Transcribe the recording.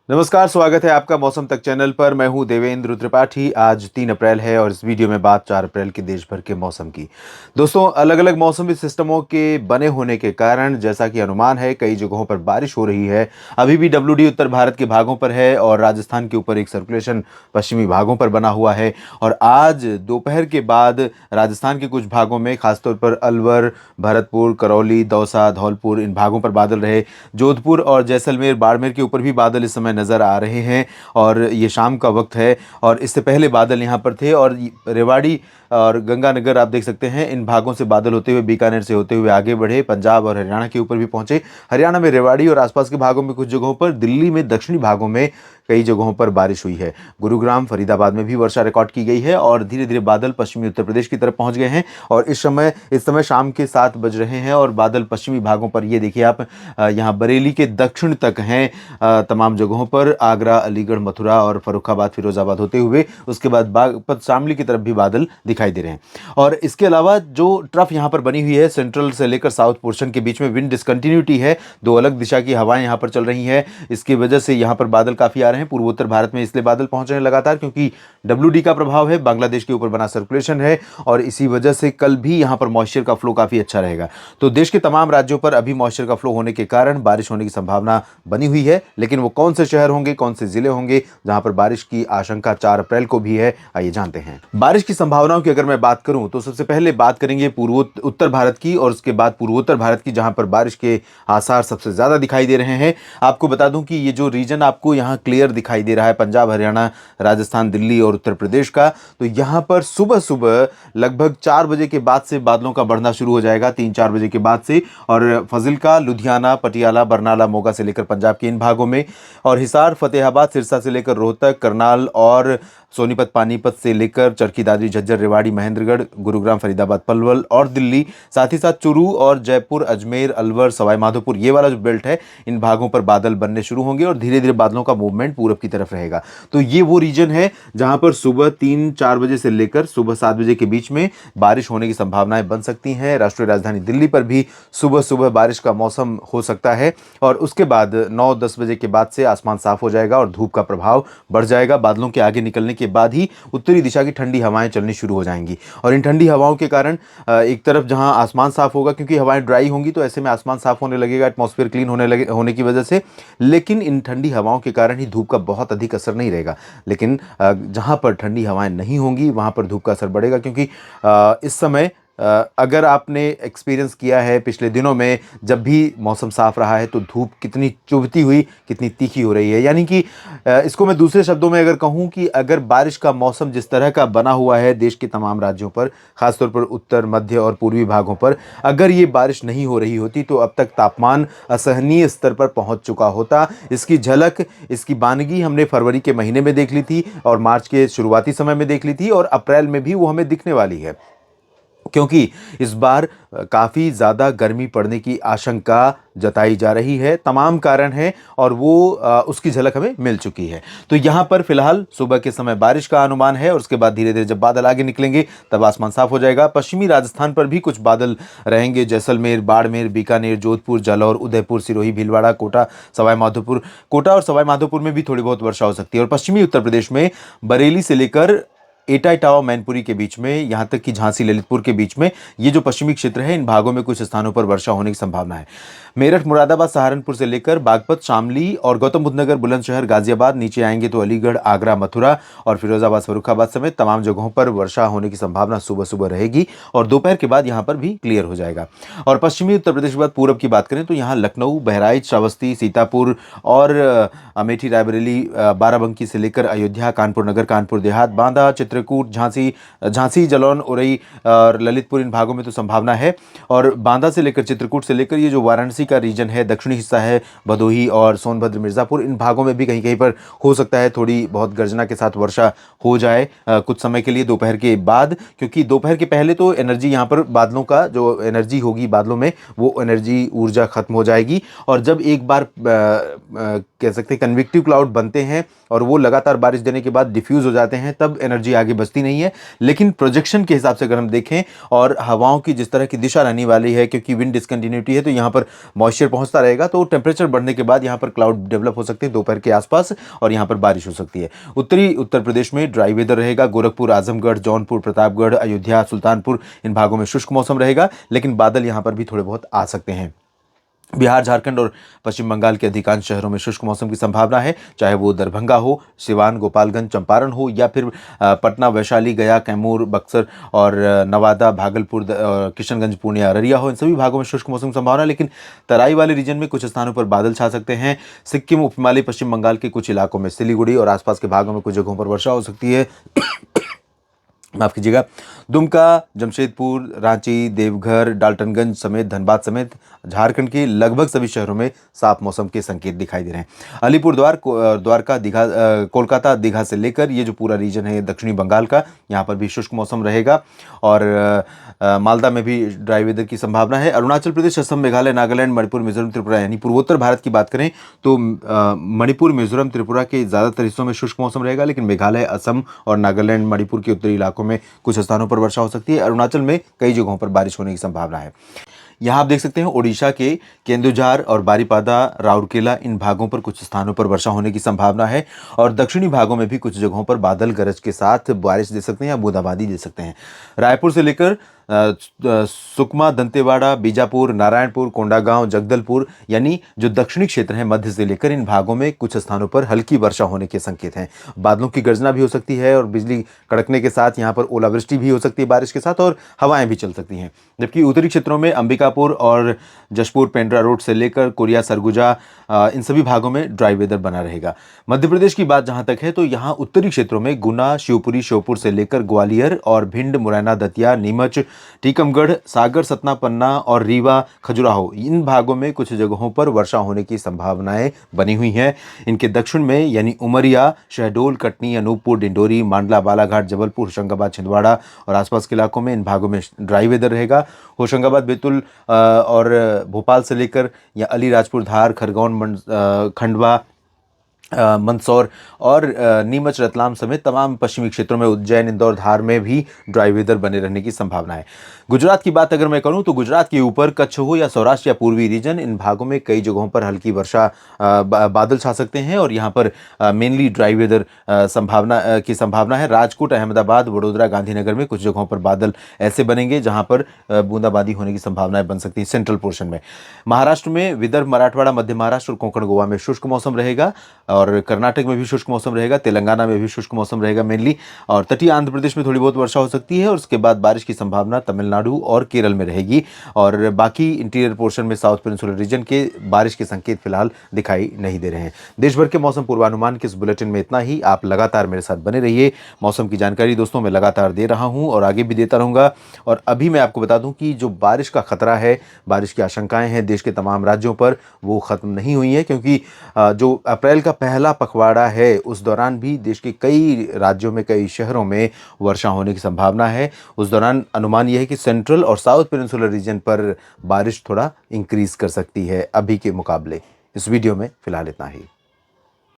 नमस्कार, स्वागत है आपका मौसम तक चैनल पर। मैं हूं देवेंद्र त्रिपाठी। आज 3 अप्रैल है और इस वीडियो में बात 4 अप्रैल के देश भर के मौसम की। दोस्तों, अलग अलग मौसमी सिस्टमों के बने होने के कारण जैसा कि अनुमान है, कई जगहों पर बारिश हो रही है। अभी भी WD उत्तर भारत के भागों पर है और राजस्थान के ऊपर एक सर्कुलेशन पश्चिमी भागों पर बना हुआ है। और आज दोपहर के बाद राजस्थान के कुछ भागों में, खासतौर पर अलवर, भरतपुर, करौली, दौसा, धौलपुर, इन भागों पर बादल रहे। जोधपुर और जैसलमेर, बाड़मेर के ऊपर भी बादल इस समय नज़र आ रहे हैं और ये शाम का वक्त है। और इससे पहले बादल यहाँ पर थे और रेवाड़ी और गंगानगर, आप देख सकते हैं, इन भागों से बादल होते हुए बीकानेर से होते हुए आगे बढ़े, पंजाब और हरियाणा के ऊपर भी पहुंचे। हरियाणा में रेवाड़ी और आसपास के भागों में कुछ जगहों पर, दिल्ली में दक्षिणी भागों में कई जगहों पर बारिश हुई है। गुरुग्राम, फरीदाबाद में भी वर्षा रिकॉर्ड की गई है और धीरे धीरे बादल पश्चिमी उत्तर प्रदेश की तरफ पहुंच गए हैं। और इस समय शाम के 7 बज रहे हैं और बादल पश्चिमी भागों पर, ये देखिए आप, यहाँ बरेली के दक्षिण तक हैं। तमाम जगहों पर आगरा, अलीगढ़, मथुरा और फर्रुखाबाद, फिरोजाबाद होते हुए उसके बाद बागपत, शामली की तरफ भी बादल दिखाई दे रहे हैं। और इसके अलावा जो ट्रफ यहाँ पर बनी हुई है, सेंट्रल से लेकर साउथ पोर्शन के बीच में विंड डिसकंटिन्यूटी है। दो अलग दिशा की हवाएं यहाँ पर चल रही हैं। इसकी वजह से यहाँ पर बादल काफ़ी आ रहे हैं पूर्वोत्तर भारत में, इसलिए बादल पहुंच रहे हैं लगातार, क्योंकि WD का प्रभाव है, बांग्लादेश के ऊपर बना सर्कुलेशन है। और इसी वजह से कल भी यहाँ पर मॉइस्चर का फ्लो काफ़ी अच्छा रहेगा। तो देश के तमाम राज्यों पर अभी मॉइस्चर का फ्लो होने के कारण बारिश होने की संभावना बनी हुई है। लेकिन वो कौन से शहर होंगे, कौन से जिले होंगे जहां पर बारिश की आशंका 4 अप्रैल को भी है, आइए जानते हैं। बारिश की संभावनाओं की अगर मैं बात करूं तो सबसे पहले बात करेंगे उत्तर भारत की और उसके बाद पूर्वोत्तर भारत की, जहां पर बारिश के आसार सबसे ज्यादा दिखाई दे रहे हैं। आपको बता दूं कि ये जो रीजन आपको यहां क्लियर दिखाई दे रहा है, पंजाब, हरियाणा, राजस्थान, दिल्ली और उत्तर प्रदेश का, तो यहां पर सुबह सुबह लगभग 4 बजे के बाद से बादलों का बढ़ना शुरू हो जाएगा, 3-4 बजे के बाद से। और फाजिल्का, लुधियाना, पटियाला, बरनाला, मोगा से लेकर पंजाब के इन भागों में, और हिसार, फतेहाबाद, सिरसा से लेकर रोहतक, करनाल और सोनीपत, पानीपत से लेकर चरखी दादरी, झज्जर, रेवाड़ी, महेंद्रगढ़, गुरुग्राम, फरीदाबाद, पलवल और दिल्ली, साथ ही साथ चूरू और जयपुर, अजमेर, अलवर, सवाई माधोपुर, ये वाला जो बेल्ट है, इन भागों पर बादल बनने शुरू होंगे और धीरे धीरे बादलों का मूवमेंट पूरब की तरफ रहेगा। तो ये वो रीजन है जहां पर सुबह 3-4 बजे से लेकर सुबह 7 बजे के बीच में बारिश होने की संभावनाएं बन सकती हैं। राष्ट्रीय राजधानी दिल्ली पर भी सुबह सुबह बारिश का मौसम हो सकता है और उसके बाद 9-10 बजे के बाद से आसमान साफ हो जाएगा और धूप का प्रभाव बढ़ जाएगा। बादलों के आगे निकलने के बाद ही उत्तरी दिशा की ठंडी हवाएं चलनी शुरू हो जाएंगी और इन ठंडी हवाओं के कारण एक तरफ जहां आसमान साफ होगा, क्योंकि हवाएं ड्राई होंगी तो ऐसे में आसमान साफ होने लगेगा, एटमॉस्फेयर क्लीन होने की वजह से। लेकिन इन ठंडी हवाओं के कारण ही धूप का बहुत अधिक असर नहीं रहेगा। लेकिन जहां पर ठंडी हवाएं नहीं होंगी वहां पर धूप का असर बढ़ेगा, क्योंकि इस समय अगर आपने एक्सपीरियंस किया है पिछले दिनों में, जब भी मौसम साफ रहा है तो धूप कितनी चुभती हुई, कितनी तीखी हो रही है। यानी कि इसको मैं दूसरे शब्दों में अगर कहूँ कि अगर बारिश का मौसम जिस तरह का बना हुआ है देश के तमाम राज्यों पर, खासतौर पर उत्तर, मध्य और पूर्वी भागों पर, अगर ये बारिश नहीं हो रही होती तो अब तक तापमान असहनीय स्तर पर पहुंच चुका होता। इसकी झलक, इसकी बानगी हमने फरवरी के महीने में देख ली थी और मार्च के शुरुआती समय में देख ली थी और अप्रैल में भी वो हमें दिखने वाली है, क्योंकि इस बार काफ़ी ज़्यादा गर्मी पड़ने की आशंका जताई जा रही है। तमाम कारण हैं और वो उसकी झलक हमें मिल चुकी है। तो यहाँ पर फिलहाल सुबह के समय बारिश का अनुमान है और उसके बाद धीरे धीरे जब बादल आगे निकलेंगे तब आसमान साफ हो जाएगा। पश्चिमी राजस्थान पर भी कुछ बादल रहेंगे, जैसलमेर, बाड़मेर, बीकानेर, जोधपुर, जालौर, उदयपुर, सिरोही, भीलवाड़ा, कोटा और सवाई माधोपुर में भी थोड़ी बहुत वर्षा हो सकती है। और पश्चिमी उत्तर प्रदेश में बरेली से लेकर एटा, इटावा, मैनपुरी के बीच में, यहां तक कि झांसी, ललितपुर के बीच में, ये जो पश्चिमी क्षेत्र है, इन भागों में कुछ स्थानों पर वर्षा होने की संभावना है। मेरठ, मुरादाबाद, सहारनपुर से लेकर बागपत, शामली और गौतम बुद्ध नगर, बुलंदशहर, गाजियाबाद, नीचे आएंगे तो अलीगढ़, आगरा, मथुरा और फिरोजाबाद, फर्रुखाबाद समेत तमाम जगहों पर वर्षा होने की संभावना सुबह सुबह रहेगी और दोपहर के बाद यहां पर भी क्लियर हो जाएगा। और पश्चिमी उत्तर प्रदेश के बाद पूरब की बात करें तो यहाँ लखनऊ, बहराइच, श्रावस्ती, सीतापुर और अमेठी, रायबरेली, बाराबंकी से लेकर अयोध्या, कानपुर नगर, कानपुर देहात, बांदा, चित्रकूट, झांसी, जलौन, उरई और ललितपुर, इन भागों में तो संभावना है। और बांदा से लेकर, चित्रकूट से लेकर ये जो वाराणसी का रीजन है, दक्षिणी हिस्सा है, भदोही और सोनभद्र, मिर्जापुर, इन भागों में भी कहीं कहीं पर हो सकता है थोड़ी बहुत गर्जना के साथ वर्षा हो जाए कुछ समय के लिए दोपहर के बाद, क्योंकि दोपहर के पहले तो एनर्जी यहाँ पर, बादलों का जो एनर्जी होगी बादलों में, वो एनर्जी ऊर्जा खत्म हो जाएगी। और जब एक बार कह सकते हैं कन्वेक्टिव क्लाउड बनते हैं और वो लगातार बारिश देने के बाद डिफ्यूज हो जाते हैं, तब एनर्जी आगे आगे बचती नहीं है। लेकिन प्रोजेक्शन के हिसाब से अगर हम देखें और हवाओं की जिस तरह की दिशा रहने वाली है, क्योंकि विंड डिसकंटिन्यूटी है तो यहाँ पर मॉइस्चर पहुंचता रहेगा, तो टेम्परेचर बढ़ने के बाद यहाँ पर क्लाउड डेवलप हो सकते हैं दोपहर के आसपास और यहाँ पर बारिश हो सकती है। उत्तरी उत्तर प्रदेश में ड्राई वेदर रहेगा। गोरखपुर, आजमगढ़, जौनपुर, प्रतापगढ़, अयोध्या, सुल्तानपुर, इन भागों में शुष्क मौसम रहेगा, लेकिन बादल यहाँ पर भी थोड़े बहुत आ सकते हैं। बिहार, झारखंड और पश्चिम बंगाल के अधिकांश शहरों में शुष्क मौसम की संभावना है, चाहे वो दरभंगा हो, सिवान, गोपालगंज, चंपारण हो या फिर पटना, वैशाली, गया, कैमूर, बक्सर और नवादा, भागलपुर, किशनगंज, पूर्णिया, अररिया हो। इन सभी भागों में शुष्क मौसम की संभावना है, लेकिन तराई वाले रीजन में कुछ स्थानों पर बादल छा सकते हैं। सिक्किम, उप हिमालय, पश्चिम बंगाल के कुछ इलाकों में, सिलीगुड़ी और आसपास के भागों में कुछ जगहों पर वर्षा हो सकती है। माफ कीजिएगा। दुमका, जमशेदपुर, रांची, देवघर, डाल्टनगंज समेत, धनबाद समेत झारखंड के लगभग सभी शहरों में साफ मौसम के संकेत दिखाई दे रहे हैं। अलीपुरद्वार, द्वारका, दीघा, कोलकाता, दीघा से लेकर ये जो पूरा रीजन है दक्षिणी बंगाल का, यहाँ पर भी शुष्क मौसम रहेगा और मालदा में भी ड्राई वेदर की संभावना है। अरुणाचल प्रदेश, असम, मेघालय, नागालैंड, मणिपुर, मिजोरम, त्रिपुरा, यानी पूर्वोत्तर भारत की बात करें तो मणिपुर, मिजोरम, त्रिपुरा के ज़्यादातर हिस्सों में शुष्क मौसम रहेगा, लेकिन मेघालय, असम और नागालैंड, मणिपुर के उत्तरी इलाकों में कुछ स्थानों पर वर्षा हो सकती है। अरुणाचल में कई जगहों पर बारिश होने की संभावना है। यहाँ आप देख सकते हैं ओडिशा के केंदुझार और बारीपादा, राउरकेला, इन भागों पर कुछ स्थानों पर वर्षा होने की संभावना है और दक्षिणी भागों में भी कुछ जगहों पर बादल गरज के साथ बारिश दे सकते हैं या बूंदाबांदी दे सकते हैं। रायपुर से लेकर सुकमा, दंतेवाड़ा, बीजापुर, नारायणपुर, कोंडागांव, जगदलपुर, यानी जो दक्षिणी क्षेत्र है मध्य से लेकर इन भागों में कुछ स्थानों पर हल्की वर्षा होने के संकेत हैं। बादलों की गर्जना भी हो सकती है और बिजली कड़कने के साथ यहाँ पर ओलावृष्टि भी हो सकती है बारिश के साथ, और हवाएं भी चल सकती हैं। जबकि उत्तरी क्षेत्रों में अंबिकापुर और जशपुर, पेंड्रा रोड से लेकर कोरिया, सरगुजा, इन सभी भागों में ड्राई वेदर बना रहेगा। मध्य प्रदेश की बात जहां तक है तो यहाँ उत्तरी क्षेत्रों में गुना, शिवपुरी, श्योपुर से लेकर ग्वालियर और भिंड, मुरैना, दतिया, नीमच, टीकमगढ़, सागर, सतना, पन्ना और रीवा, खजुराहो, इन भागों में कुछ जगहों पर वर्षा होने की संभावनाएं बनी हुई हैं। इनके दक्षिण में यानी उमरिया, शहडोल, कटनी, अनूपपुर, डिंडोरी, मांडला, बालाघाट, जबलपुर, होशंगाबाद, छिंदवाड़ा और आसपास के इलाकों में इन भागों में ड्राई वेदर रहेगा। होशंगाबाद, बैतूल और भोपाल से लेकर या अलीराजपुर, धार, खरगोन, खंडवा, मंदसौर और नीमच, रतलाम समेत तमाम पश्चिमी क्षेत्रों में, उज्जैन, इंदौर, धार में भी ड्राई वेदर बने रहने की संभावना है। गुजरात की बात अगर मैं करूं तो गुजरात के ऊपर कच्छ हो या सौराष्ट्र या पूर्वी रीजन, इन भागों में कई जगहों पर हल्की वर्षा, बादल छा सकते हैं और यहां पर मेनली ड्राई वेदर संभावना है। राजकोट, अहमदाबाद, वडोदरा, गांधीनगर में कुछ जगहों पर बादल ऐसे बनेंगे जहां पर बूंदाबांदी होने की संभावनाएं बन सकती है सेंट्रल पोर्शन में। महाराष्ट्र में विदर्भ, मराठवाड़ा, मध्य महाराष्ट्र और कोंकण, गोवा में शुष्क मौसम रहेगा और कर्नाटक में भी शुष्क मौसम रहेगा। तेलंगाना में भी शुष्क मौसम रहेगा मेनली, और तटीय आंध्र प्रदेश में थोड़ी बहुत वर्षा हो सकती है और उसके बाद बारिश की संभावना तमिलनाडु और केरल में रहेगी। और बाकी इंटीरियर पोर्शन में साउथ पेनिनसुलर रीजन के बारिश के संकेत फिलहाल दिखाई नहीं दे रहे हैं। देश भर के मौसम पूर्वानुमान के इस बुलेटिन में इतना ही। आप लगातार मेरे साथ बने रहिए। मौसम की जानकारी दोस्तों मैं लगातार दे रहा हूं और आगे भी देता रहूंगा। और अभी मैं आपको बता दूं कि जो बारिश का खतरा है, बारिश की आशंकाएं हैं देश के तमाम राज्यों पर, वो खत्म नहीं हुई है, क्योंकि जो अप्रैल का पहला पखवाड़ा है उस दौरान भी देश के कई राज्यों में, कई शहरों में वर्षा होने की संभावना है। उस दौरान अनुमान यह है कि सेंट्रल और साउथ पेनिनसुलर रीजन पर बारिश थोड़ा इंक्रीज कर सकती है अभी के मुकाबले। इस वीडियो में फिलहाल इतना ही।